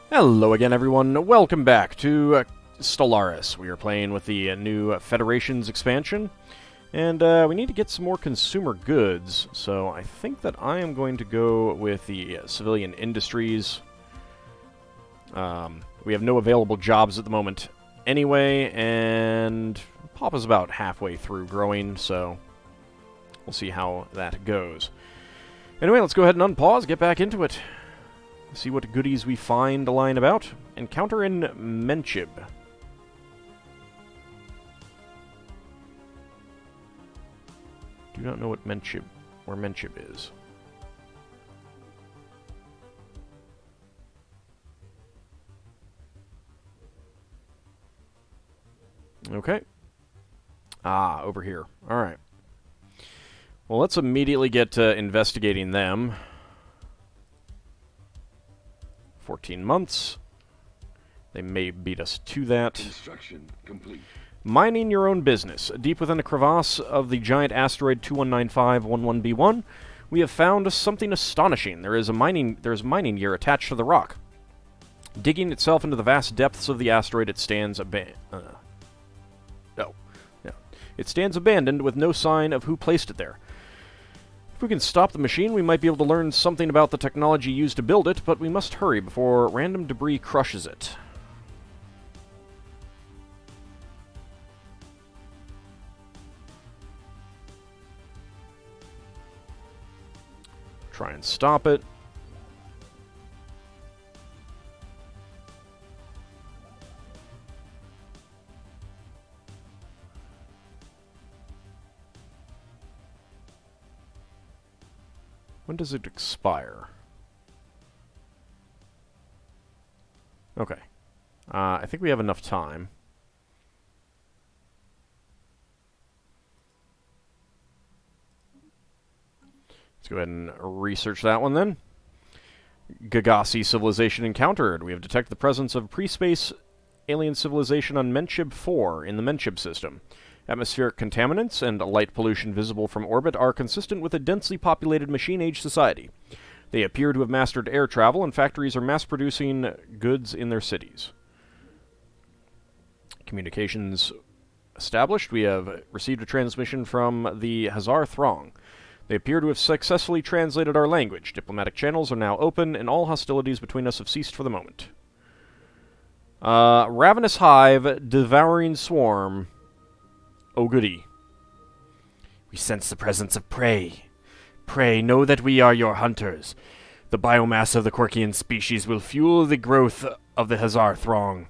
Hello again, everyone. Welcome back to Stellaris. We are playing with the new Federation's expansion, and we need to get some more consumer goods, so I think that I am going to go with the civilian industries. We have no available jobs at the moment anyway, and Papa's about halfway through growing, so we'll see how that goes. Anyway, let's go ahead and unpause, get back into it. See what goodies we find lying about. Encounter in Menchib. Do not know what where Menchib is. Okay. Ah, over here. Alright. Well, let's immediately get investigating them. 14 months. They may beat us to that. Construction complete. Mining your own business. Deep within the crevasse of the giant asteroid 219511B1, we have found something astonishing. There is mining gear attached to the rock. Digging itself into the vast depths of the asteroid, it stands It stands abandoned with no sign of who placed it there. If we can stop the machine, we might be able to learn something about the technology used to build it, but we must hurry before random debris crushes it. Try and stop it. When does it expire? Okay. I think we have enough time. Let's go ahead and research that one then. Gagasi civilization encountered. We have detected the presence of pre-space alien civilization on Menchib 4 in the Menchib system. Atmospheric contaminants and light pollution visible from orbit are consistent with a densely populated machine-age society. They appear to have mastered air travel, and factories are mass-producing goods in their cities. Communications established. We have received a transmission from the Hazar Throng. They appear to have successfully translated our language. Diplomatic channels are now open, and all hostilities between us have ceased for the moment. Ravenous Hive, Devouring Swarm. Oh, goody. We sense the presence of prey. Pray, know that we are your hunters. The biomass of the Quirkian species will fuel the growth of the Hazar Throng.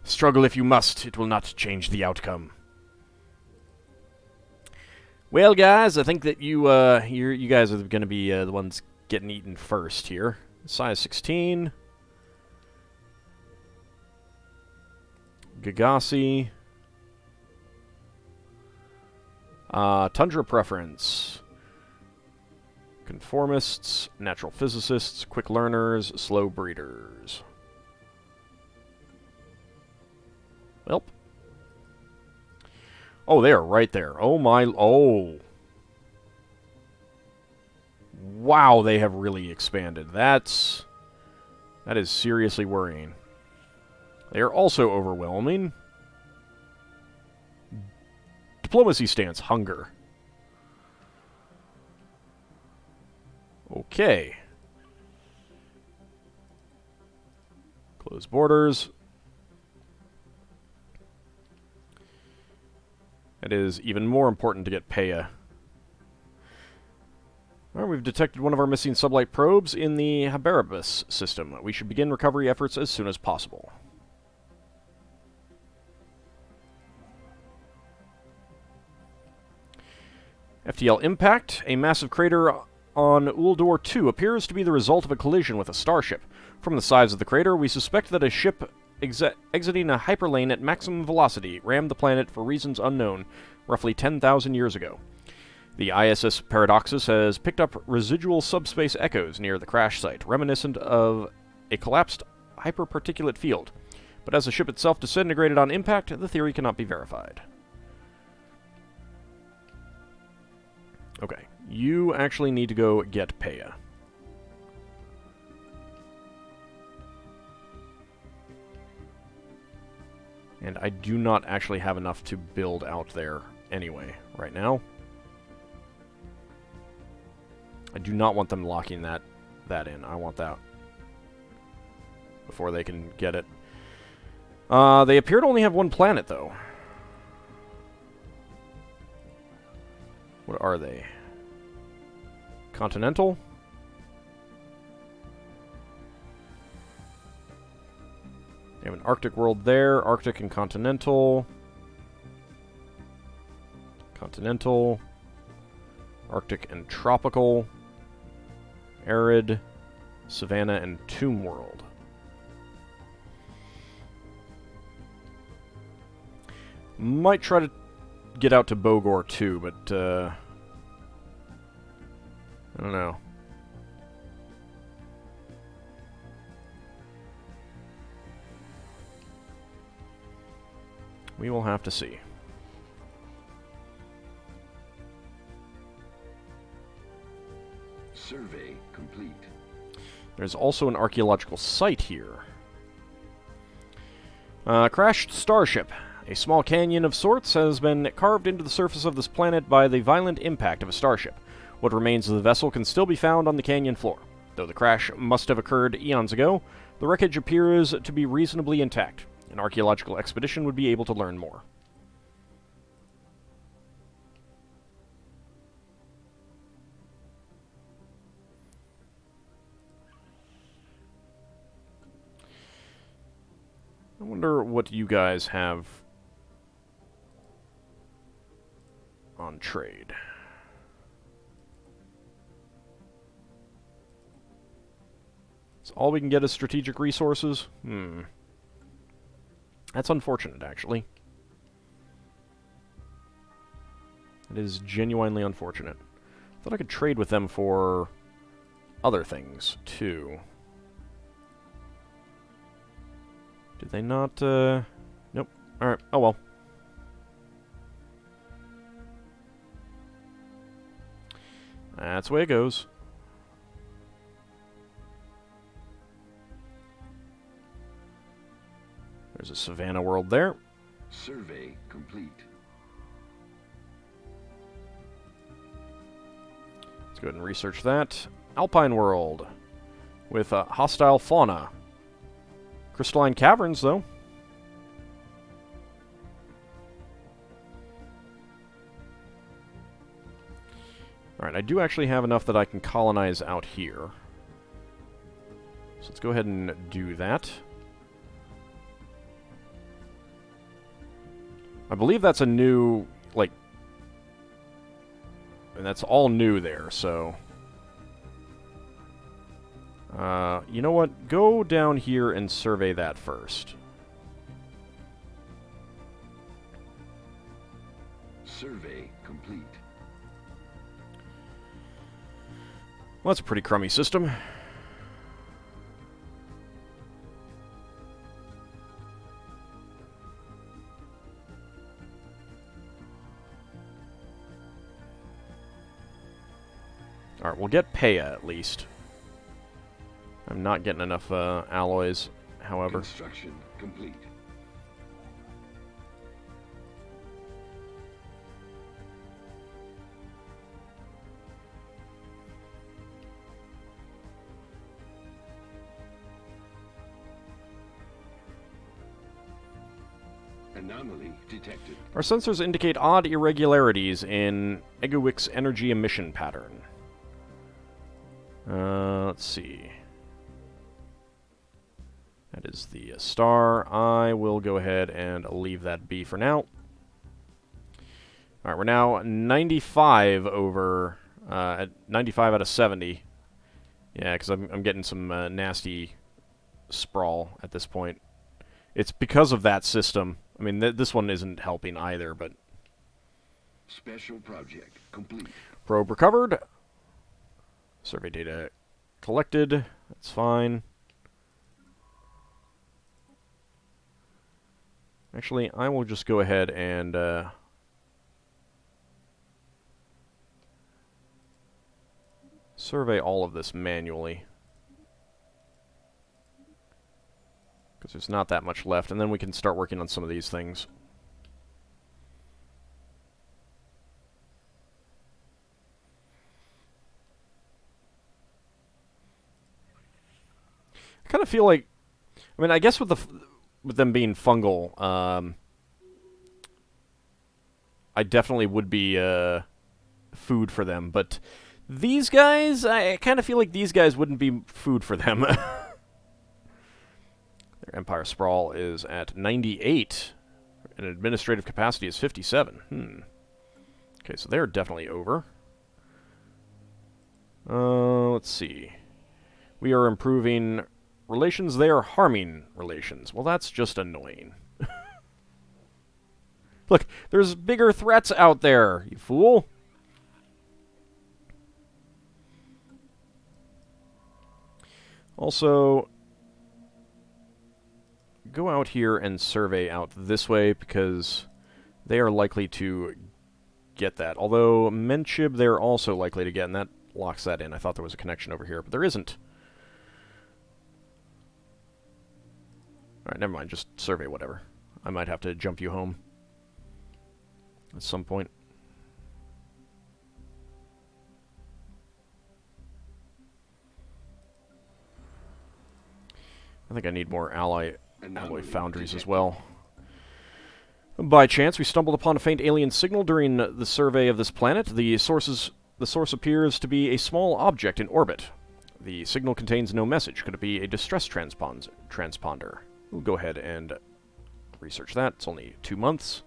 Struggle if you must, it will not change the outcome. Well, guys, I think that you guys are going to be the ones getting eaten first here. Size 16. Gagasi. Tundra preference. Conformists, natural physicists, quick learners, slow breeders. Welp. Oh, they are right there. Oh my, oh. Wow, they have really expanded. That is seriously worrying. They are also overwhelming. Diplomacy stance, hunger. Okay. Close borders. It is even more important to get Peya. Alright, we've detected one of our missing sublight probes in the Habaribus system. We should begin recovery efforts as soon as possible. FTL impact. A massive crater on Uldor 2 appears to be the result of a collision with a starship. From the size of the crater, we suspect that a ship exiting a hyperlane at maximum velocity rammed the planet for reasons unknown, roughly 10,000 years ago. The ISS Paradoxus has picked up residual subspace echoes near the crash site, reminiscent of a collapsed hyperparticulate field. But as the ship itself disintegrated on impact, the theory cannot be verified. Okay, you actually need to go get Peya. And I do not actually have enough to build out there anyway, right now. I do not want them locking that in. I want that before they can get it. They appear to only have one planet, though. What are they? Continental? They have an Arctic world there. Arctic and Continental. Continental. Arctic and Tropical. Arid. Savannah and Tomb World. Might try to get out to Bogor too, but I don't know. We will have to see. Survey complete. There's also an archaeological site here. Crashed starship. A small canyon of sorts has been carved into the surface of this planet by the violent impact of a starship. What remains of the vessel can still be found on the canyon floor. Though the crash must have occurred eons ago, the wreckage appears to be reasonably intact. An archaeological expedition would be able to learn more. I wonder what you guys have on trade. So all we can get is strategic resources? That's unfortunate, actually. It is genuinely unfortunate. Thought I could trade with them for other things, too. Did they not, Nope. Alright, oh well. That's the way it goes. There's a Savannah world there. Survey complete. Let's go ahead and research that. Alpine world. With hostile fauna. Crystalline caverns, though. Alright, I do actually have enough that I can colonize out here. So let's go ahead and do that. I believe that's a new, like... And that's all new there, so... you know what? Go down here and survey that first. Survey complete. Well, that's a pretty crummy system. Alright, we'll get Paya at least. I'm not getting enough alloys, however. Construction complete. Anomaly detected. Our sensors indicate odd irregularities in Egowick's energy emission pattern. Let's see. That is the star. I will go ahead and leave that be for now. Alright, we're now 95 over... at 95 out of 70. Yeah, because I'm getting some nasty sprawl at this point. It's because of that system. I mean, this one isn't helping either, but... Special project complete. Probe recovered. Survey data collected. That's fine. Actually, I will just go ahead and... survey all of this manually. Because there's not that much left, and then we can start working on some of these things. I kind of feel like, I mean, I guess with them being fungal, I definitely would be food for them, but these guys, I kind of feel like these guys wouldn't be food for them. Their Empire Sprawl is at 98, and administrative capacity is 57. Okay, so they're definitely over. Let's see. We are improving relations, they are harming relations. Well, that's just annoying. Look, there's bigger threats out there, you fool. Also, go out here and survey out this way, because they are likely to get that. Although, Menchib they're also likely to get, and that locks that in. I thought there was a connection over here, but there isn't. Alright, never mind. Just survey whatever. I might have to jump you home at some point. I think I need more alloy foundries as well. By chance, we stumbled upon a faint alien signal during the survey of this planet. The source appears to be a small object in orbit. The signal contains no message. Could it be a distress transponder? We'll go ahead and research that. It's only 2 months.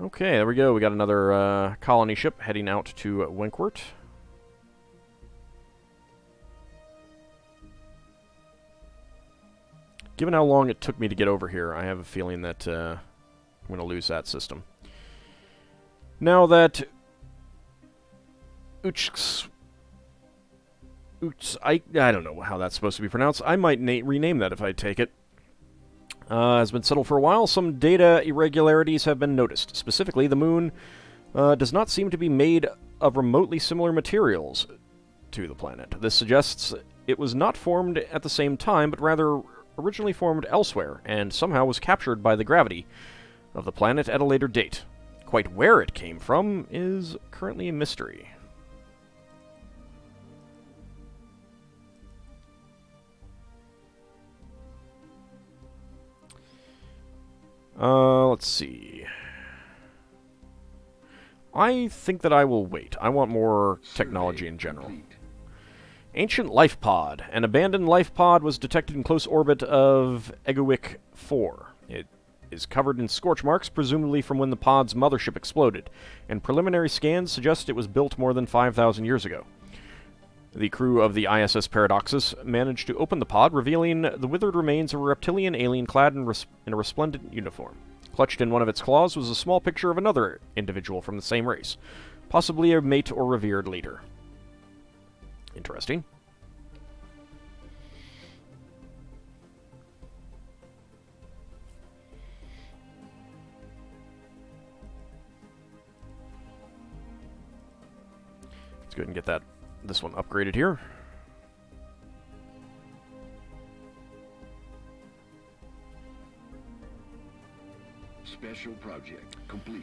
Okay, there we go. We got another colony ship heading out to Winkwort. Given how long it took me to get over here, I have a feeling that I'm going to lose that system. Now that I don't know how that's supposed to be pronounced. I might rename that if I take it. Has been settled for a while. Some data irregularities have been noticed. Specifically, the moon does not seem to be made of remotely similar materials to the planet. This suggests it was not formed at the same time, but rather originally formed elsewhere, and somehow was captured by the gravity of the planet at a later date. Quite where it came from is currently a mystery. Let's see. I think that I will wait. I want more technology in general. Ancient life pod. An abandoned life pod was detected in close orbit of Egowick 4. It is covered in scorch marks, presumably from when the pod's mothership exploded, and preliminary scans suggest it was built more than 5,000 years ago. The crew of the ISS Paradoxus managed to open the pod, revealing the withered remains of a reptilian alien clad in a resplendent uniform. Clutched in one of its claws was a small picture of another individual from the same race, possibly a mate or revered leader. Interesting. Let's go ahead and get this one upgraded here. Special project complete.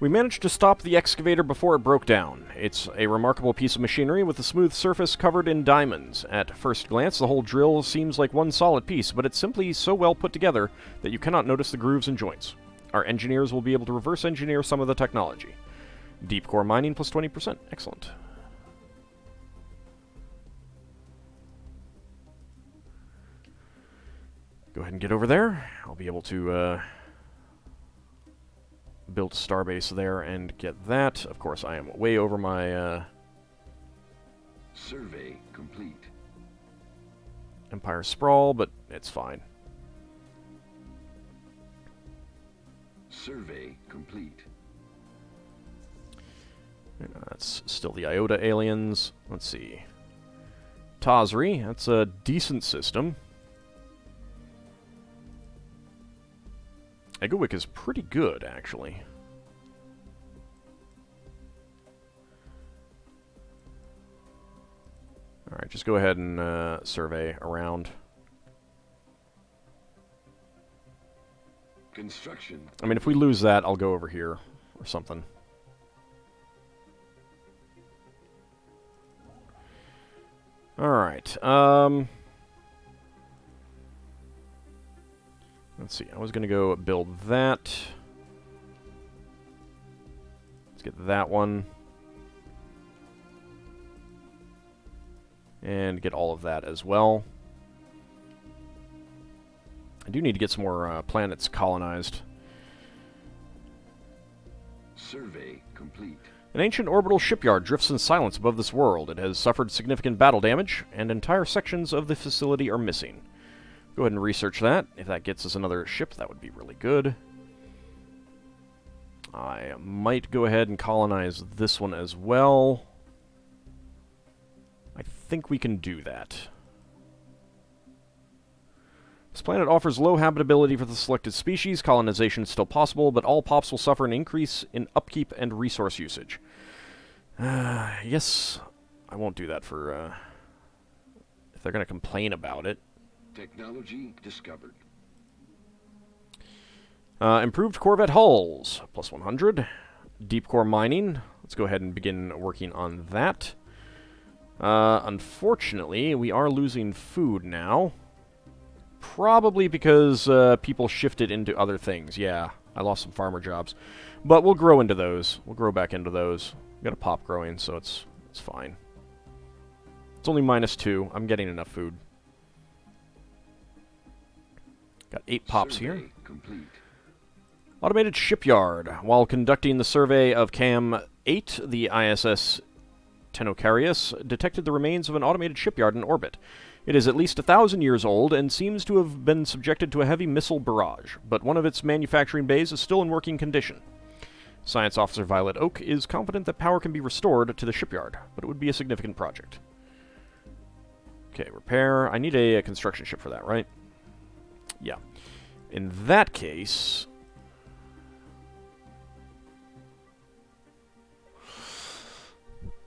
We managed to stop the excavator before it broke down. It's a remarkable piece of machinery with a smooth surface covered in diamonds. At first glance, the whole drill seems like one solid piece, but it's simply so well put together that you cannot notice the grooves and joints. Our engineers will be able to reverse engineer some of the technology. Deep core mining plus 20%. Excellent. Go ahead and get over there. I'll be able to build a starbase there and get that. Of course, I am way over my Survey complete. Empire Sprawl, but it's fine. Survey complete. That's still the Iota aliens. Let's see. Tazri, that's a decent system. Egowick is pretty good, actually. Alright, just go ahead and survey around. Construction. I mean, if we lose that, I'll go over here or something. Alright, let's see, I was gonna go build that. Let's get that one. And get all of that as well. I do need to get some more planets colonized. Survey complete. An ancient orbital shipyard drifts in silence above this world. It has suffered significant battle damage, and entire sections of the facility are missing. Go ahead and research that. If that gets us another ship, that would be really good. I might go ahead and colonize this one as well. I think we can do that. This planet offers low habitability for the selected species. Colonization is still possible, but all pops will suffer an increase in upkeep and resource usage. Yes, I won't do that for, if they're going to complain about it. Technology discovered. Improved Corvette hulls, plus 100. Deep core mining, let's go ahead and begin working on that. Unfortunately, we are losing food now. Probably because people shifted into other things. Yeah, I lost some farmer jobs. But we'll grow into those. We'll grow back into those. We've got a pop growing, so it's fine. It's only -2. I'm getting enough food. Got 8 pops Survey here. complete. Automated shipyard. While conducting the survey of Cam 8, the ISS Tenocarius detected the remains of an automated shipyard in orbit. It is at least 1,000 years old and seems to have been subjected to a heavy missile barrage, but one of its manufacturing bays is still in working condition. Science Officer Violet Oak is confident that power can be restored to the shipyard, but it would be a significant project. Okay, repair. I need a construction ship for that, right? Yeah. In that case...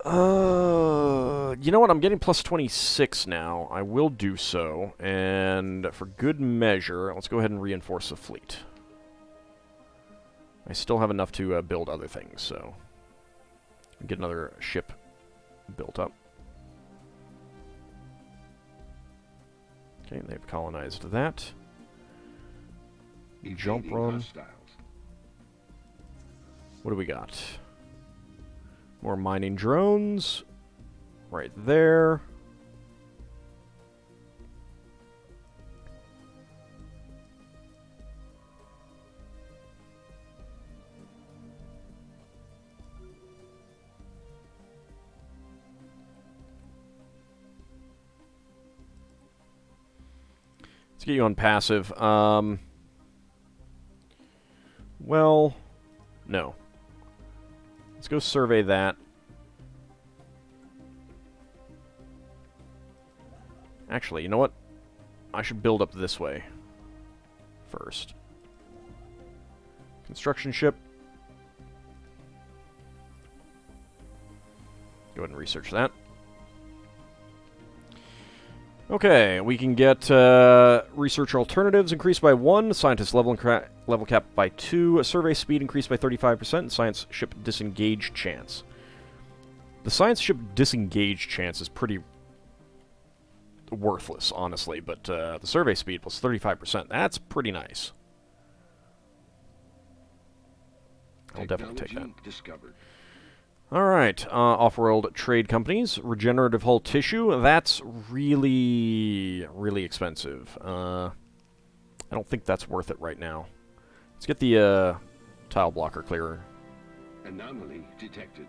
you know what? I'm getting plus 26 now. I will do so. And for good measure, let's go ahead and reinforce the fleet. I still have enough to build other things, so... get another ship built up. Okay, they've colonized that. Jump Evading run. hostiles. What do we got? More mining drones. Right there. Let's get you on passive. Well, no. Let's go survey that. Actually, you know what? I should build up this way first. Construction ship. Go ahead and research that. Okay, we can get research alternatives increased by 1, scientist level cap by 2, survey speed increased by 35%, and science ship disengage chance. The science ship disengage chance is pretty worthless, honestly, but the survey speed plus 35%, that's pretty nice. I'll definitely take that. Technology discovered. Alright, off-world trade companies. Regenerative hull tissue, that's really, really expensive. I don't think that's worth it right now. Let's get the tile blocker clearer. Anomaly detected.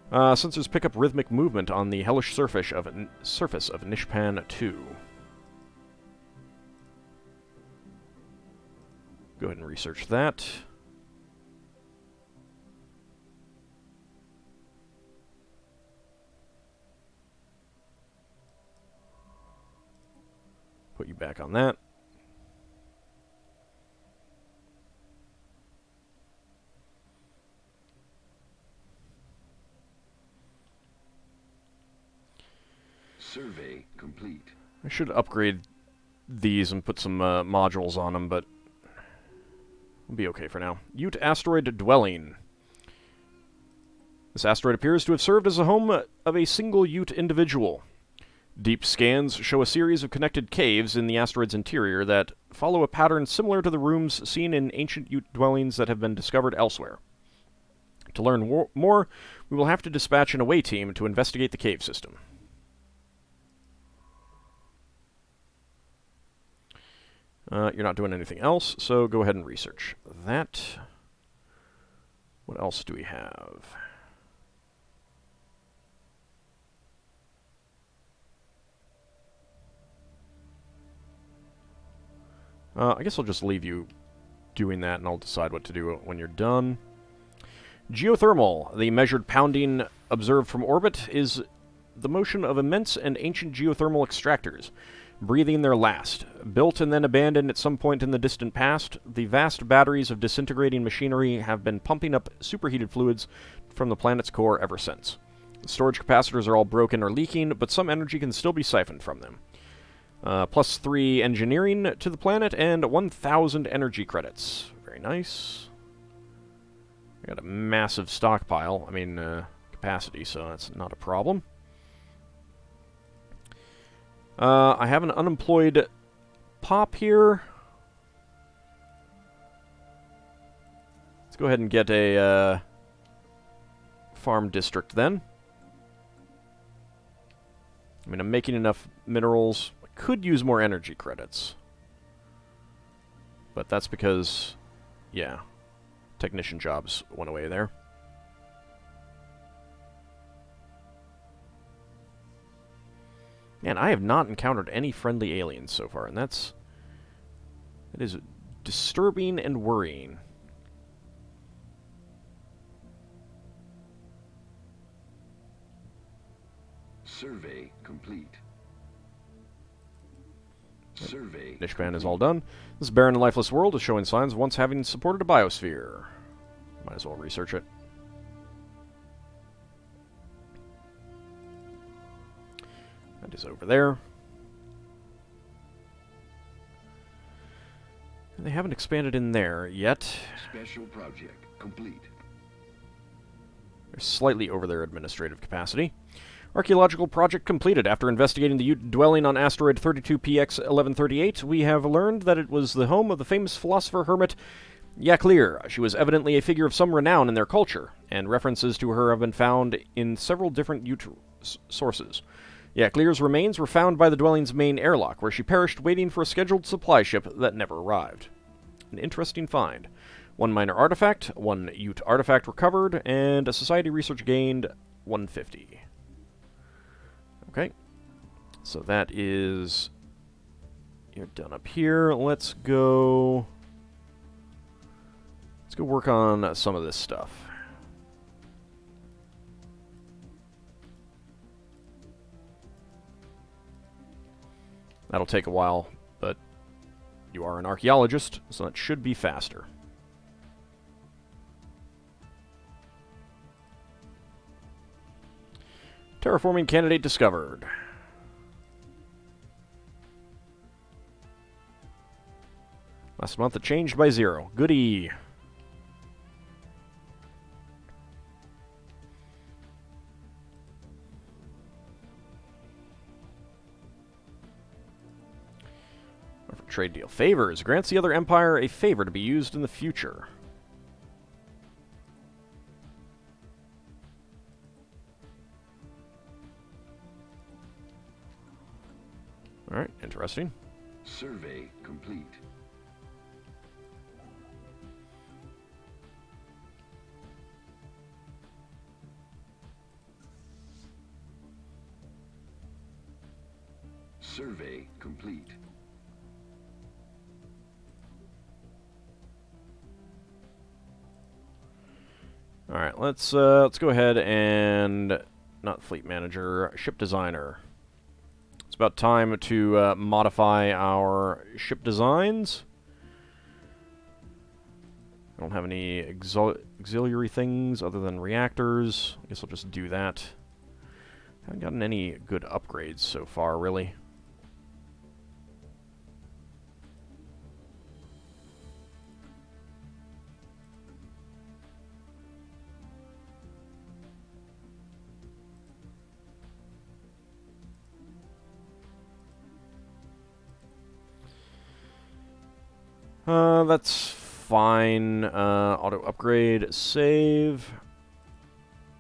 Sensors pick up rhythmic movement on the hellish surface of Nishpan 2. Go ahead and research that. Put you back on that. Survey complete. I should upgrade these and put some modules on them, but We'll be okay for now. Ute asteroid dwelling. This asteroid appears to have served as the home of a single Ute individual. Deep scans show a series of connected caves in the asteroid's interior that follow a pattern similar to the rooms seen in ancient Ute dwellings that have been discovered elsewhere. To learn more, we will have to dispatch an away team to investigate the cave system. You're not doing anything else, so go ahead and research that. What else do we have? I guess I'll just leave you doing that, and I'll decide what to do when you're done. Geothermal. The measured pounding observed from orbit is the motion of immense and ancient geothermal extractors, breathing their last. Built and then abandoned at some point in the distant past, the vast batteries of disintegrating machinery have been pumping up superheated fluids from the planet's core ever since. The storage capacitors are all broken or leaking, but some energy can still be siphoned from them. +3 engineering to the planet, and 1,000 energy credits. Very nice. I got a massive stockpile, capacity, so that's not a problem. I have an unemployed pop here. Let's go ahead and get a farm district then. I'm making enough minerals. I could use more energy credits. But that's because, yeah, technician jobs went away there. Man, I have not encountered any friendly aliens so far, and that is disturbing and worrying. Survey complete. Survey. Nishpan is all done. This barren and lifeless world is showing signs of once having supported a biosphere. Might as well research it. That is over there. And they haven't expanded in there yet. Special project complete. They're slightly over their administrative capacity. Archaeological project completed. After investigating the Ute dwelling on asteroid 32PX1138, we have learned that it was the home of the famous philosopher hermit Yaklir. She was evidently a figure of some renown in their culture, and references to her have been found in several different Ute sources. Yaklir's remains were found by the dwelling's main airlock, where she perished waiting for a scheduled supply ship that never arrived. An interesting find. 1 minor artifact, 1 Ute artifact recovered, and a society research gained 150. Okay, so that is... You're done up here. Let's go work on some of this stuff. That'll take a while, but you are an archaeologist, so that should be faster. Terraforming candidate discovered. Last month it changed by 0. Goody. Trade deal. Favors. Grants the other empire a favor to be used in the future. Alright, interesting. Survey complete. Survey complete. Alright, let's go ahead and... Not fleet manager, ship designer. It's about time to modify our ship designs. I don't have any auxiliary things other than reactors. I guess I'll just do that. Haven't gotten any good upgrades so far, really. That's fine. Auto upgrade, save.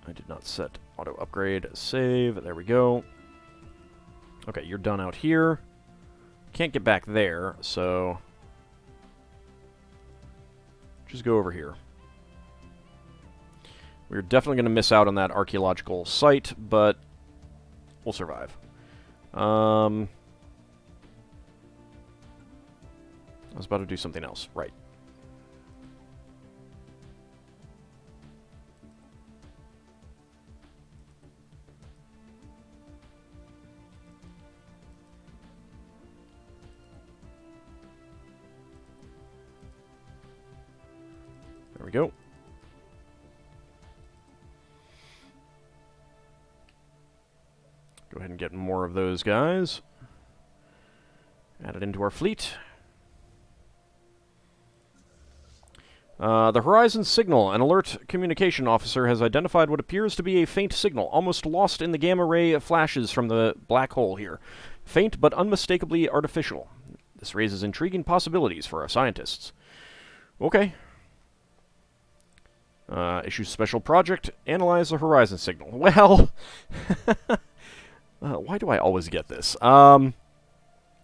I did not set auto upgrade, save. There we go. Okay, you're done out here. Can't get back there, so just go over here. We're definitely going to miss out on that archaeological site, but we'll survive. I was about to do something else. Right. There we go. Go ahead and get more of those guys. Add it into our fleet. The Horizon Signal. An alert communication officer has identified what appears to be a faint signal, almost lost in the gamma ray flashes from the black hole here. Faint, but unmistakably artificial. This raises intriguing possibilities for our scientists. Okay. Issue special project. Analyze the Horizon Signal. Well... why do I always get this? And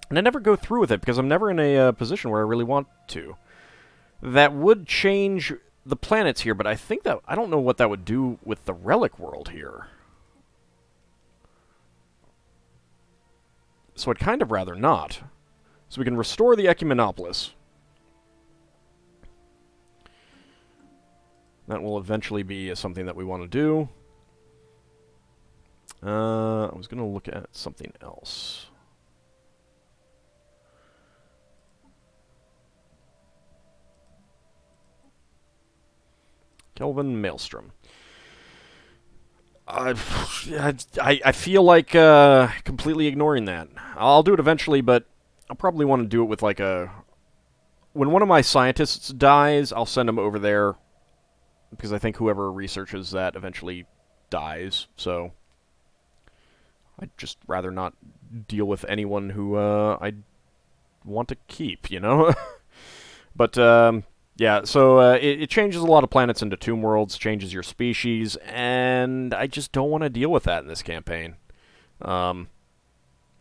I never go through with it because I'm never in a position where I really want to. That would change the planets here, but I think that... I don't know what that would do with the relic world here. So I'd kind of rather not. So we can restore the Ecumenopolis. That will eventually be something that we want to do. I was going to look at something else. Kelvin Maelstrom. I feel like completely ignoring that. I'll do it eventually, but I'll probably want to do it with like a... When one of my scientists dies, I'll send him over there, because I think whoever researches that eventually dies, so... I'd just rather not deal with anyone who I want to keep, you know? But, yeah, so it changes a lot of planets into tomb worlds, changes your species, and I just don't want to deal with that in this campaign. Most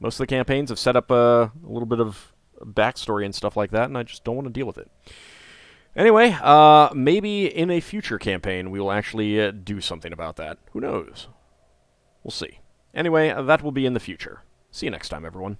of the campaigns have set up a little bit of backstory and stuff like that, and I just don't want to deal with it. Anyway, maybe in a future campaign we will actually do something about that. Who knows? We'll see. Anyway, that will be in the future. See you next time, everyone.